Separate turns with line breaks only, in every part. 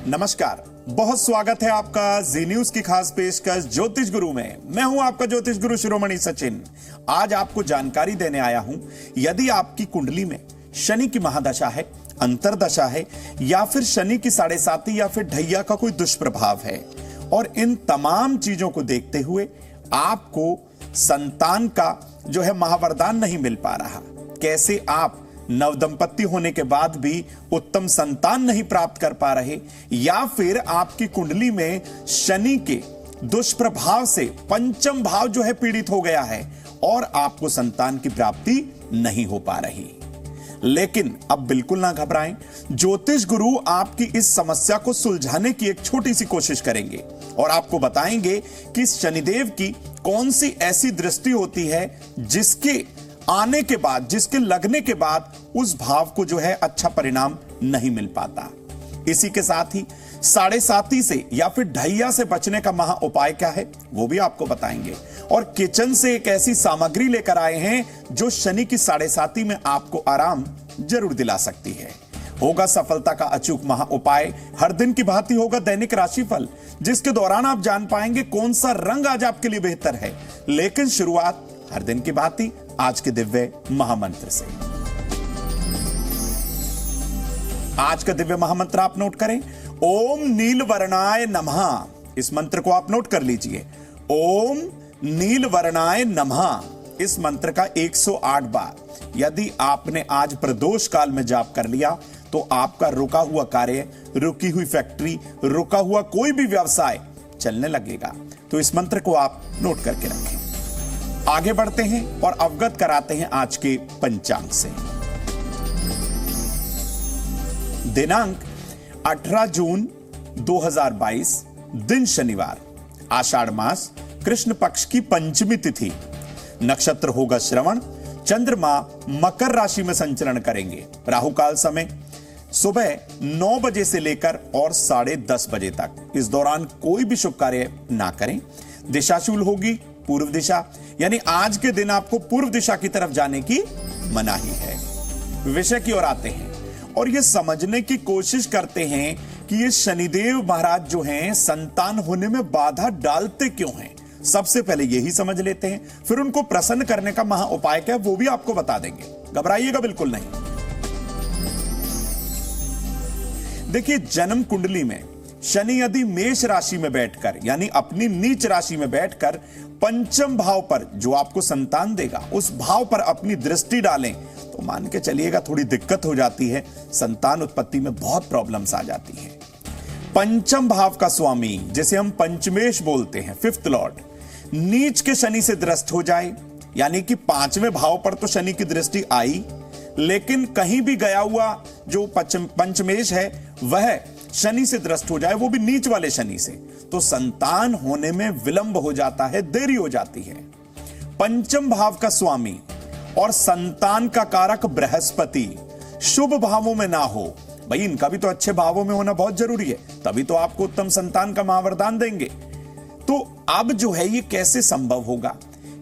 नमस्कार, बहुत स्वागत है आपका जी न्यूज की खास पेशकश ज्योतिष गुरु में। मैं हूं आपका ज्योतिष गुरु शिरोमणि सचिन। आज आपको जानकारी देने आया हूं, यदि आपकी कुंडली में शनि की महादशा है, अंतरदशा है, या फिर शनि की 7.5 या फिर ढैया का कोई दुष्प्रभाव है, और इन तमाम चीजों को देखते हुए आपको संतान का जो है महावरदान नहीं मिल पा रहा, कैसे आप नवदंपति होने के बाद भी उत्तम संतान नहीं प्राप्त कर पा रहे, या फिर आपकी कुंडली में शनि के दुष्प्रभाव से पंचम भाव जो है पीड़ित हो गया है और आपको संतान की प्राप्ति नहीं हो पा रही। लेकिन अब बिल्कुल ना घबराएं, ज्योतिष गुरु आपकी इस समस्या को सुलझाने की एक छोटी सी कोशिश करेंगे और आपको बताएंगे कि शनिदेव की कौन सी ऐसी दृष्टि होती है जिसके आने के बाद, जिसके लगने के बाद उस भाव को जो है अच्छा परिणाम नहीं मिल पाता। इसी के साथ ही 7.5 से या फिर ढैया से बचने का महा उपाय क्या है वो भी आपको बताएंगे, और किचन से एक ऐसी सामग्री लेकर आए हैं जो शनि की 7.5 में आपको आराम जरूर दिला सकती है। होगा सफलता का अचूक महा उपाय। हर दिन की भांति होगा दैनिक राशिफल, जिसके दौरान आप जान पाएंगे कौन सा रंग आज आपके लिए बेहतर है। लेकिन शुरुआत हर दिन की भांति आज के दिव्य महामंत्र से। आज का दिव्य महामंत्र आप नोट करें, ओम नीलवर्णाय नमः। इस मंत्र को आप नोट कर लीजिए, ओम नीलवर्णाय नमः। इस मंत्र का 108 बार यदि आपने आज प्रदोष काल में जाप कर लिया तो आपका रुका हुआ कार्य, रुकी हुई फैक्ट्री, रुका हुआ कोई भी व्यवसाय चलने लगेगा। तो इस मंत्र को आप नोट करके रखें। आगे बढ़ते हैं और अवगत कराते हैं आज के पंचांग से। दिनांक 18 जून 2022, दिन शनिवार, आषाढ़ मास, कृष्ण पक्ष की पंचमी तिथि, नक्षत्र होगा श्रवण, चंद्रमा मकर राशि में संचरण करेंगे। राहु काल समय सुबह 9 बजे से लेकर और 10:30 बजे तक। इस दौरान कोई भी शुभ कार्य ना करें। दिशाशूल होगी पूर्व दिशा, यानी आज के दिन आपको पूर्व दिशा की तरफ जाने की मनाही है। विषय की ओर आते हैं और यह समझने की कोशिश करते हैं कि ये शनिदेव महाराज जो हैं संतान होने में बाधा डालते क्यों हैं। सबसे पहले यही समझ लेते हैं, फिर उनको प्रसन्न करने का महा उपाय क्या है वो भी आपको बता देंगे। घबराइएगा बिल्कुल नहीं। देखिए, जन्म कुंडली में शनि यदि मेष राशि में बैठकर, यानी अपनी नीच राशि में बैठकर पंचम भाव पर जो आपको संतान देगा उस भाव पर अपनी दृष्टि डालें तो मान के चलिएगा थोड़ी दिक्कत हो जाती है, संतान उत्पत्ति में बहुत प्रॉब्लम्स आ जाती है। पंचम भाव का स्वामी, जिसे हम पंचमेश बोलते हैं, फिफ्थ लॉर्ड, नीच के शनि से दृष्ट हो जाए, यानी कि 5वें भाव पर तो शनि की दृष्टि आई, लेकिन कहीं भी गया हुआ जो पंचमेश है वह शनि से दृष्ट हो जाए, वो भी नीच वाले शनि से, तो संतान होने में विलंब हो जाता है, देरी हो जाती है। पंचम भाव का स्वामी और संतान का कारक बृहस्पति शुभ भावों में ना हो, भाई इनका भी तो अच्छे भावों में होना बहुत जरूरी है, तभी तो आपको उत्तम संतान का महावरदान देंगे। तो अब जो है ये कैसे संभव होगा?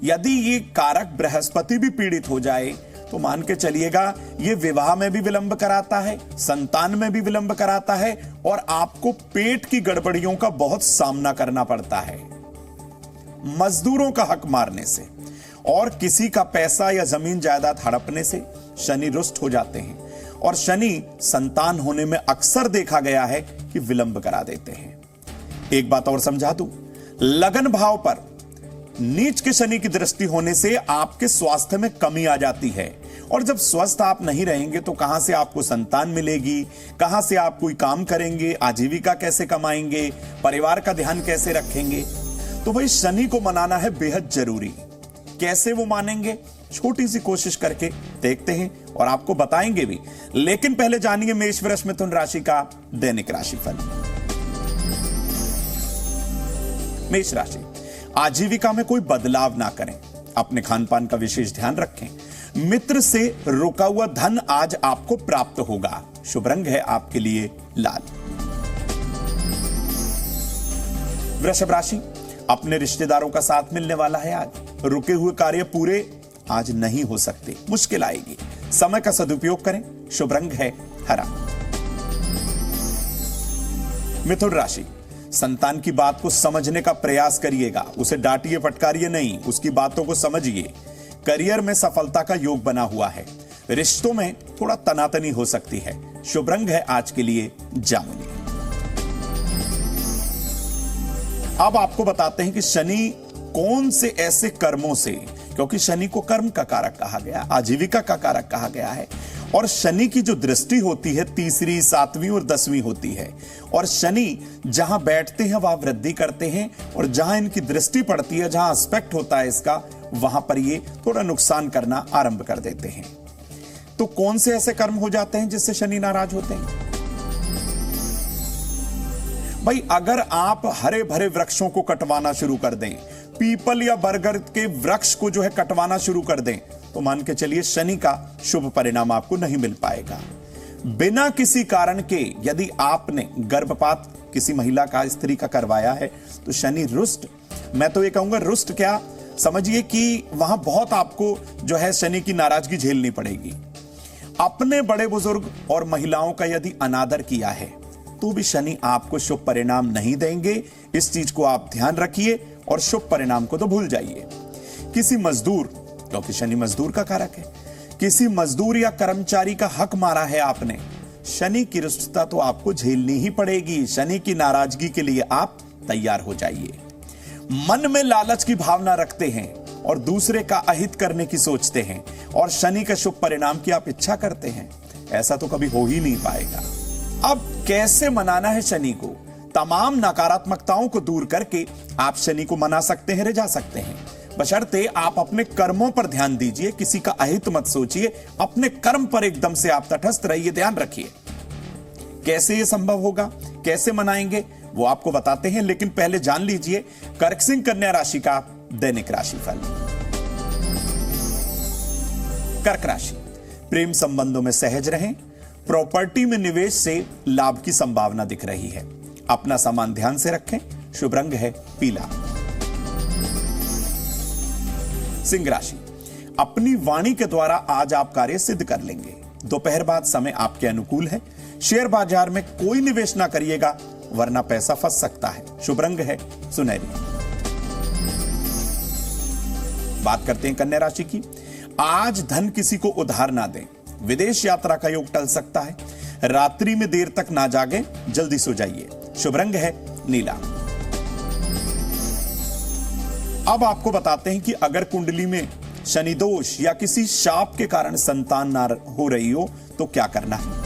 यदि ये कारक बृहस्पति भी पीड़ित हो जाए तो मान के चलिएगा ये विवाह में भी विलंब कराता है, संतान में भी विलंब कराता है, और आपको पेट की गड़बड़ियों का बहुत सामना करना पड़ता है। मजदूरों का हक मारने से और किसी का पैसा या जमीन जायदाद हड़पने से शनि रुष्ट हो जाते हैं, और शनि संतान होने में अक्सर देखा गया है कि विलंब करा देते हैं। एक बात और समझा दूं, लगन भाव पर नीच के शनि की दृष्टि होने से आपके स्वास्थ्य में कमी आ जाती है, और जब स्वस्थ आप नहीं रहेंगे तो कहां से आपको संतान मिलेगी, कहां से आप कोई काम करेंगे, आजीविका कैसे कमाएंगे, परिवार का ध्यान कैसे रखेंगे। तो भाई शनि को मनाना है बेहद जरूरी। कैसे वो मानेंगे, छोटी सी कोशिश करके देखते हैं और आपको बताएंगे भी। लेकिन पहले जानिए मेष, वृष, मिथुन राशि का दैनिक राशिफल। मेष राशि, आजीविका में कोई बदलाव ना करें, अपने खान पान का विशेष ध्यान रखें। मित्र से रुका हुआ धन आज आपको प्राप्त होगा। शुभ रंग है आपके लिए लाल। वृषभ राशि, अपने रिश्तेदारों का साथ मिलने वाला है आज। रुके हुए कार्य पूरे आज नहीं हो सकते, मुश्किल आएगी। समय का सदुपयोग करें। शुभ रंग है हरा। मिथुन राशि, संतान की बात को समझने का प्रयास करिएगा, उसे डांटिए फटकारिए नहीं, उसकी बातों को समझिए। करियर में सफलता का योग बना हुआ है। रिश्तों में थोड़ा तनातनी हो सकती है। शुभ रंग है आज के लिए जामुनी। अब आपको बताते हैं कि शनि कौन से ऐसे कर्मों से, क्योंकि शनि को कर्म का कारक कहा गया, आजीविका का कारक कहा गया है, और शनि की जो दृष्टि होती है तीसरी, 7वीं और 10वीं होती है, और शनि जहां बैठते हैं वहां वृद्धि करते हैं, और जहां इनकी दृष्टि पड़ती है, जहां एस्पेक्ट होता है इसका, वहां पर ये थोड़ा नुकसान करना आरंभ कर देते हैं। तो कौन से ऐसे कर्म हो जाते हैं जिससे शनि नाराज होते हैं? भाई, अगर आप हरे भरे वृक्षों को कटवाना शुरू कर दें, पीपल या बरगद के वृक्ष को जो है कटवाना शुरू कर दें, तो मान के चलिए शनि का शुभ परिणाम आपको नहीं मिल पाएगा। बिना किसी कारण के यदि आपने गर्भपात किसी महिला का, स्त्री का करवाया है, तो शनि रुष्ट, मैं तो ये कहूंगा रुष्ट क्या, समझिए कि वहां बहुत आपको जो है शनि की नाराजगी झेलनी पड़ेगी। अपने बड़े बुजुर्ग और महिलाओं का यदि अनादर किया है तो भी शनि आपको शुभ परिणाम नहीं देंगे। इस चीज को आप ध्यान रखिए और शुभ परिणाम को तो भूल जाइए। किसी मजदूर, क्योंकि शनि मजदूर का कारक है, किसी मजदूर या कर्मचारी का हक मारा है आपने, शनि की रुष्टता तो आपको झेलनी ही पड़ेगी। शनि की नाराजगी के लिए आप तैयार हो जाइए। मन में लालच की भावना रखते हैं और दूसरे का अहित करने की सोचते हैं, और शनि के शुभ परिणाम की आप इच्छा करते हैं, ऐसा तो कभी हो ही नहीं पाएगा। अब कैसे मनाना है शनि को? तमाम नकारात्मकताओं को दूर करके आप शनि को मना सकते हैं, रिझा सकते हैं, बशर्ते आप अपने कर्मों पर ध्यान दीजिए, किसी का अहित मत सोचिए, अपने कर्म पर एकदम से आप तटस्थ रहिए, ध्यान रखिए। कैसे यह संभव होगा, कैसे मनाएंगे, वो आपको बताते हैं, लेकिन पहले जान लीजिए कर्क सिंह कन्या राशि का दैनिक राशिफल। कर्क राशि, प्रेम संबंधों में सहज रहें, प्रॉपर्टी में निवेश से लाभ की संभावना दिख रही है। अपना सामान ध्यान से रखें। शुभ रंग है पीला। सिंह राशि, अपनी वाणी के द्वारा आज आप कार्य सिद्ध कर लेंगे। दोपहर बाद समय आपके अनुकूल है। शेयर बाजार में कोई निवेश ना करिएगा, वरना पैसा फंस सकता है। शुभ रंग है सुनहरी। बात करते हैं कन्या राशि की। आज धन किसी को उधार ना दें। विदेश यात्रा का योग टल सकता है। रात्रि में देर तक ना जागे, जल्दी सो जाइए। शुभ रंग है नीला। अब आपको बताते हैं कि अगर कुंडली में शनि दोष या किसी शाप के कारण संतान ना हो रही हो तो क्या करना है।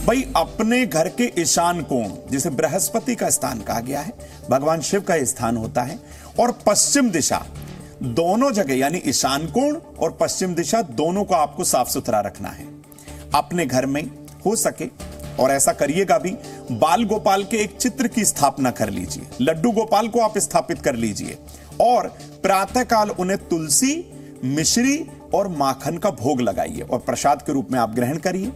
भाई, अपने घर के ईशान कोण, जिसे बृहस्पति का स्थान कहा गया है, भगवान शिव का स्थान होता है, और पश्चिम दिशा, दोनों जगह यानी ईशान कोण और पश्चिम दिशा दोनों को आपको साफ सुथरा रखना है। अपने घर में हो सके, और ऐसा करिएगा भी, बाल गोपाल के एक चित्र की स्थापना कर लीजिए। लड्डू गोपाल को आप स्थापित कर लीजिए, और प्रातःकाल उन्हें तुलसी, मिश्री और माखन का भोग लगाइए और प्रसाद के रूप में आप ग्रहण करिए।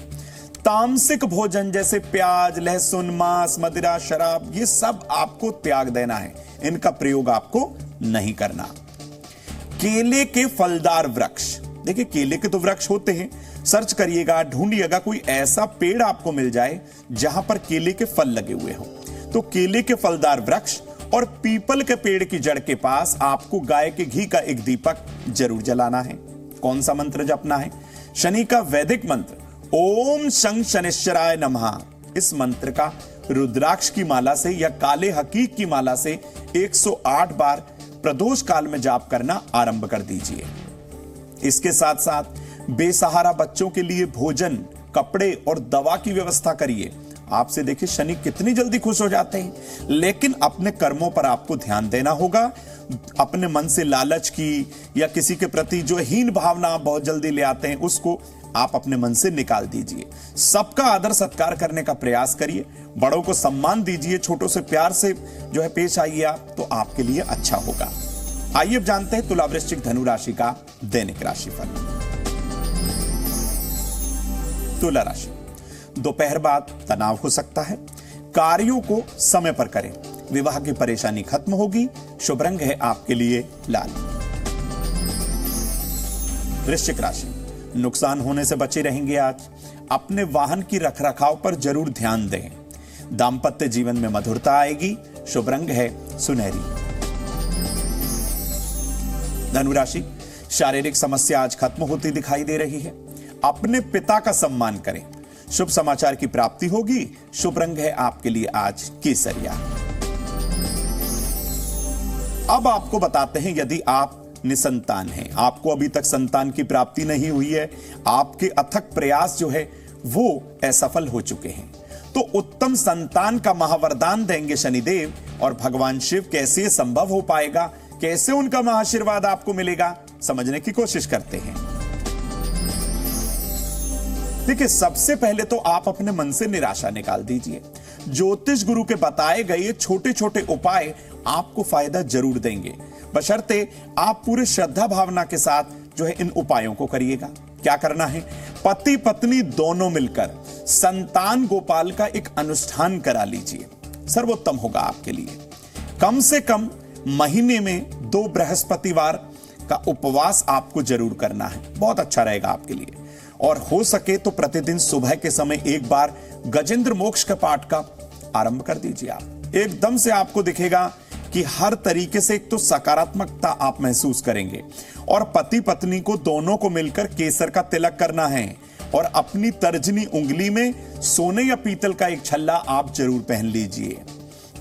तामसिक भोजन जैसे प्याज, लहसुन, मांस, मदिरा, शराब, ये सब आपको त्याग देना है। इनका प्रयोग आपको नहीं करना। केले के फलदार वृक्ष, देखिए केले के तो वृक्ष होते हैं, सर्च करिएगा, ढूंढिएगा कोई ऐसा पेड़ आपको मिल जाए जहां पर केले के फल लगे हुए हो। तो केले के फलदार वृक्ष और पीपल के पेड़ की जड़ के पास आपको गाय के घी का एक दीपक जरूर जलाना है। कौन सा मंत्र जपना है? शनि का वैदिक मंत्र ओम शं शनिश्चराय नमः। इस मंत्र का रुद्राक्ष की माला से या काले हकीक की माला से 108 बार प्रदोष काल में जाप करना आरंभ कर दीजिए। इसके साथ साथ बेसहारा बच्चों के लिए भोजन, कपड़े और दवा की व्यवस्था करिए। आपसे देखिए शनि कितनी जल्दी खुश हो जाते हैं, लेकिन अपने कर्मों पर आपको ध्यान देना होगा। अपने मन से लालच की या किसी के प्रति जो हीन भावना आप बहुत जल्दी ले आते हैं, उसको आप अपने मन से निकाल दीजिए। सबका आदर सत्कार करने का प्रयास करिए, बड़ों को सम्मान दीजिए, छोटों से प्यार से जो है पेश आइए आप, तो आपके लिए अच्छा होगा। आइए अब जानते हैं तुला, वृश्चिक, धनु राशि का दैनिक राशिफल। तुला राशि, दोपहर बाद तनाव हो सकता है, कार्यों को समय पर करें, विवाह की परेशानी खत्म होगी। शुभ रंग है आपके लिए लाल। वृश्चिक राशि, नुकसान होने से बचे रहेंगे। आज अपने वाहन की रखरखाव पर जरूर ध्यान दें। दाम्पत्य जीवन में मधुरता आएगी। शुभ रंग है सुनहरी। धनु राशि, शारीरिक समस्या आज खत्म होती दिखाई दे रही है। अपने पिता का सम्मान करें। शुभ समाचार की प्राप्ति होगी। शुभ रंग है आपके लिए आज केसरिया। अब आपको बताते हैं, यदि आप निसंतान हैं, आपको अभी तक संतान की प्राप्ति नहीं हुई है, आपके अथक प्रयास जो है वो असफल हो चुके हैं, तो उत्तम संतान का महावरदान देंगे शनिदेव। और भगवान शिव कैसे ये संभव हो पाएगा, कैसे उनका महाआशीर्वाद आपको मिलेगा, समझने की कोशिश करते हैं। देखिए, सबसे पहले तो आप अपने मन से निराशा निकाल दीजिए। ज्योतिष गुरु के बताए गए छोटे छोटे उपाय आपको फायदा जरूर देंगे, बशर्ते आप पूरे श्रद्धा भावना के साथ जो है इन उपायों को करिएगा। क्या करना है, पति पत्नी दोनों मिलकर संतान गोपाल का एक अनुष्ठान करा लीजिए, सर्वोत्तम होगा आपके लिए। कम से कम महीने में 2 बृहस्पतिवार का उपवास आपको जरूर करना है, बहुत अच्छा रहेगा आपके लिए। और हो सके तो प्रतिदिन सुबह के समय एक बार गजेंद्र मोक्ष का पाठ का आरंभ कर दीजिए। आप एकदम से आपको दिखेगा कि हर तरीके से एक तो सकारात्मकता आप महसूस करेंगे। और पति पत्नी को दोनों को मिलकर केसर का तिलक करना है और अपनी तर्जनी उंगली में सोने या पीतल का एक छल्ला आप जरूर पहन लीजिए।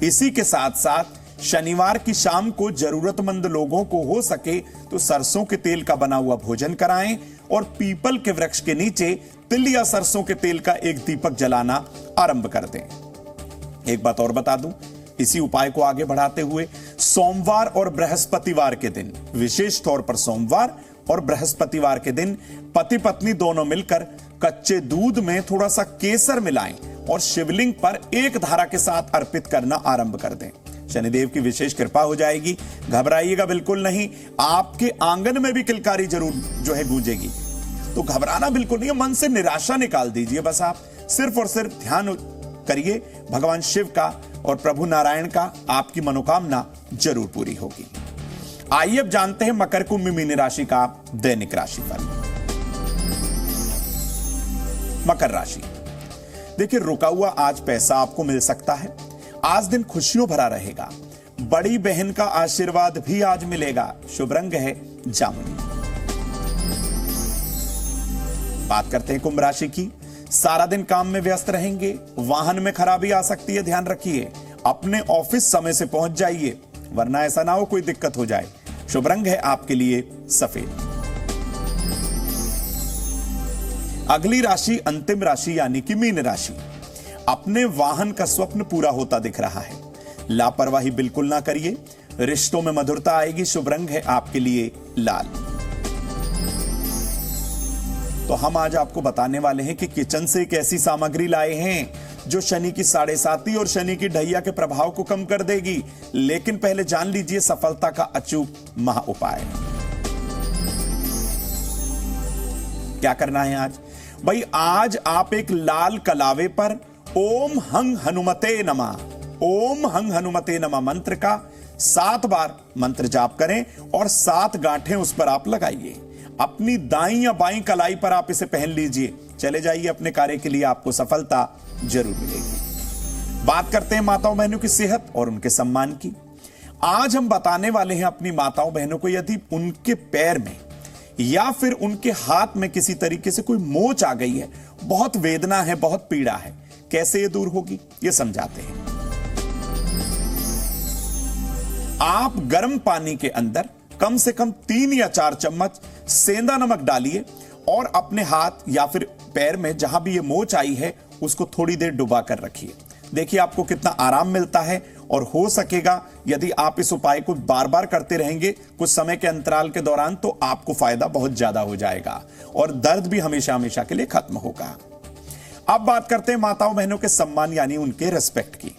इसी के साथ साथ शनिवार की शाम को जरूरतमंद लोगों को हो सके तो सरसों के तेल का बना हुआ भोजन कराएं और पीपल के वृक्ष के नीचे तिल या सरसों के तेल का एक दीपक जलाना आरंभ कर दें। एक बात और बता दूं, इसी उपाय को आगे बढ़ाते हुए सोमवार और बृहस्पतिवार के दिन, विशेष तौर पर सोमवार और बृहस्पतिवार के दिन पति पत्नी दोनों मिलकर कच्चे दूध में थोड़ा सा केसर मिलाएं और शिवलिंग पर एक धारा के साथ अर्पित करना आरंभ कर दें। शनिदेव की विशेष कृपा हो जाएगी। घबराइएगा बिल्कुल नहीं, आपके आंगन में भी किलकारी जरूर जो है गूंजेगी। तो घबराना बिल्कुल नहीं है, मन से निराशा निकाल दीजिए। बस आप सिर्फ और सिर्फ ध्यान करिए भगवान शिव का और प्रभु नारायण का, आपकी मनोकामना जरूर पूरी होगी। आइए अब जानते हैं मकर कुंभ मीन राशि का दैनिक राशिफल। मकर राशि, देखिए रुका हुआ आज पैसा आपको मिल सकता है। आज दिन खुशियों भरा रहेगा। बड़ी बहन का आशीर्वाद भी आज मिलेगा। शुभ रंग है जामुनी। बात करते हैं कुंभ राशि की। सारा दिन काम में व्यस्त रहेंगे। वाहन में खराबी आ सकती है, ध्यान रखिए। अपने ऑफिस समय से पहुंच जाइए, वरना ऐसा ना हो कोई दिक्कत हो जाए। शुभ रंग है आपके लिए सफेद। अगली राशि अंतिम राशि यानी कि मीन राशि। अपने वाहन का स्वप्न पूरा होता दिख रहा है। लापरवाही बिल्कुल ना करिए, रिश्तों में मधुरता आएगी। शुभ रंग है आपके लिए लाल। तो हम आज आपको बताने वाले हैं कि किचन से एक ऐसी सामग्री लाए हैं जो शनि की 7.5 और शनि की ढैया के प्रभाव को कम कर देगी। लेकिन पहले जान लीजिए सफलता का अचूक महा उपाय। क्या करना है आज भाई, आज आप एक लाल कलावे पर ओम हंग हनुमते नमः, ओम हंग हनुमते नमः मंत्र का 7 बार मंत्र जाप करें और 7 गांठें उस पर आप लगाइए। अपनी दाईं या बाईं कलाई पर आप इसे पहन लीजिए। चले जाइए अपने कार्य के लिए, आपको सफलता जरूर मिलेगी। बात करते हैं माताओं बहनों की सेहत और उनके सम्मान की। आज हम बताने वाले हैं अपनी माताओं बहनों को, यदि उनके पैर में या फिर उनके हाथ में किसी तरीके से कोई मोच आ गई है, बहुत वेदना है, बहुत पीड़ा है, कैसे ये दूर होगी ये समझाते हैं। आप गर्म पानी के अंदर कम से कम 3 या 4 चम्मच सेंधा नमक डालिए और अपने हाथ या फिर पैर में जहां भी ये मोच आई है उसको थोड़ी देर डुबा कर रखिए। देखिए आपको कितना आराम मिलता है। और हो सकेगा यदि आप इस उपाय को बार बार करते रहेंगे कुछ समय के अंतराल के दौरान, तो आपको फायदा बहुत ज्यादा हो जाएगा और दर्द भी हमेशा हमेशा के लिए खत्म होगा। अब बात करते हैं माताओं बहनों के सम्मान यानी उनके रिस्पेक्ट की।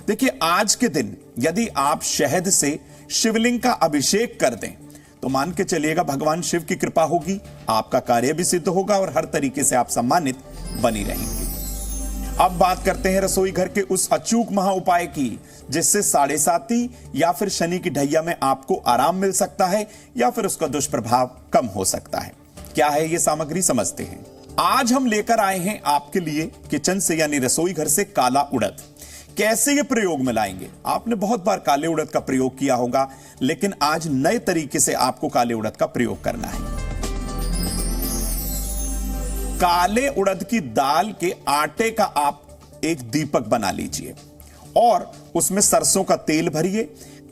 देखिए आज के दिन यदि आप शहद से शिवलिंग का अभिषेक कर दें तो मान के चलिएगा भगवान शिव की कृपा होगी, आपका कार्य भी सिद्ध होगा और हर तरीके से आप सम्मानित बनी रहेंगे। अब बात करते हैं रसोई घर के उस अचूक महा उपाय की जिससे 7.5 या फिर शनि की ढैया में आपको आराम मिल सकता है या फिर उसका दुष्प्रभाव कम हो सकता है। क्या है ये सामग्री, समझते हैं। आज हम लेकर आए हैं आपके लिए किचन से यानी रसोई घर से काला उड़द। कैसे ये प्रयोग में लाएंगे? आपने बहुत बार काले उड़द का प्रयोग किया होगा, लेकिन आज नए तरीके से आपको काले उड़द का प्रयोग करना है। काले उड़द की दाल के आटे का आप एक दीपक बना लीजिए और उसमें सरसों का तेल भरिए,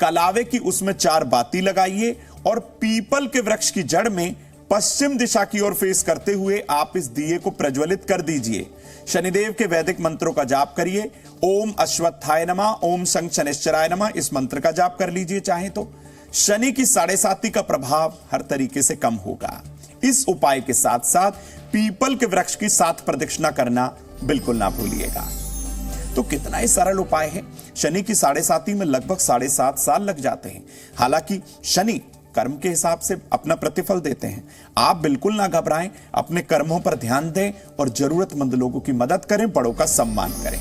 कलावे की उसमें 4 बाती लगाइए और पीपल के वृक्ष की जड़ में पश्चिम दिशा की ओर फेस करते हुए आप इस दिए को प्रज्वलित कर दीजिए। शनिदेव के वैदिक मंत्रों का जाप करिए। ओम अश्वत्थाय नमः, ओम शंख शनिश्चराय नमः, इस मंत्र का जाप कर लीजिए। चाहे तो शनि की 7.5 का प्रभाव हर तरीके से कम होगा। इस उपाय के साथ साथ पीपल के वृक्ष की 7 प्रदक्षिणा करना बिल्कुल ना भूलिएगा। तो कितना ही सरल उपाय है। शनि की 7.5 में लगभग 7.5 साल लग जाते हैं। हालांकि शनि कर्म के हिसाब से अपना प्रतिफल देते हैं। आप बिल्कुल ना घबराएं, अपने कर्मों पर ध्यान दें और जरूरतमंद लोगों की मदद करें, बड़ों का सम्मान करें।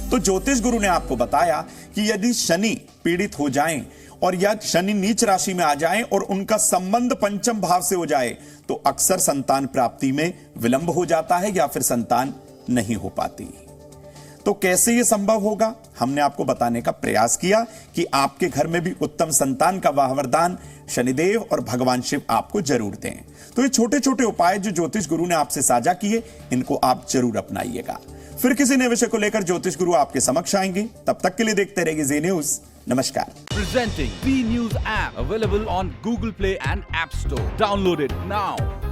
तो ज्योतिष गुरु ने आपको बताया कि यदि शनि पीड़ित हो जाएं और या शनि नीच राशि में आ जाएं और उनका संबंध पंचम भाव से हो जाए तो अक्सर संतान प्राप्ति में विलंब हो जाता है या फिर संतान नहीं हो पाती। तो कैसे यह संभव होगा, हमने आपको बताने का प्रयास किया कि आपके घर में भी उत्तम संतान का वाह वरदान शनिदेव और भगवान शिव आपको जरूर दें। तो ये छोटे छोटे उपाय जो ज्योतिष गुरु ने आपसे साझा किए, इनको आप जरूर अपनाइएगा। फिर किसी नए विषय को लेकर ज्योतिष गुरु आपके समक्ष आएंगे। तब तक के लिए देखते रहिए जी न्यूज। नमस्कार।
Presenting B News app available on Google Play and App Store. Download it now.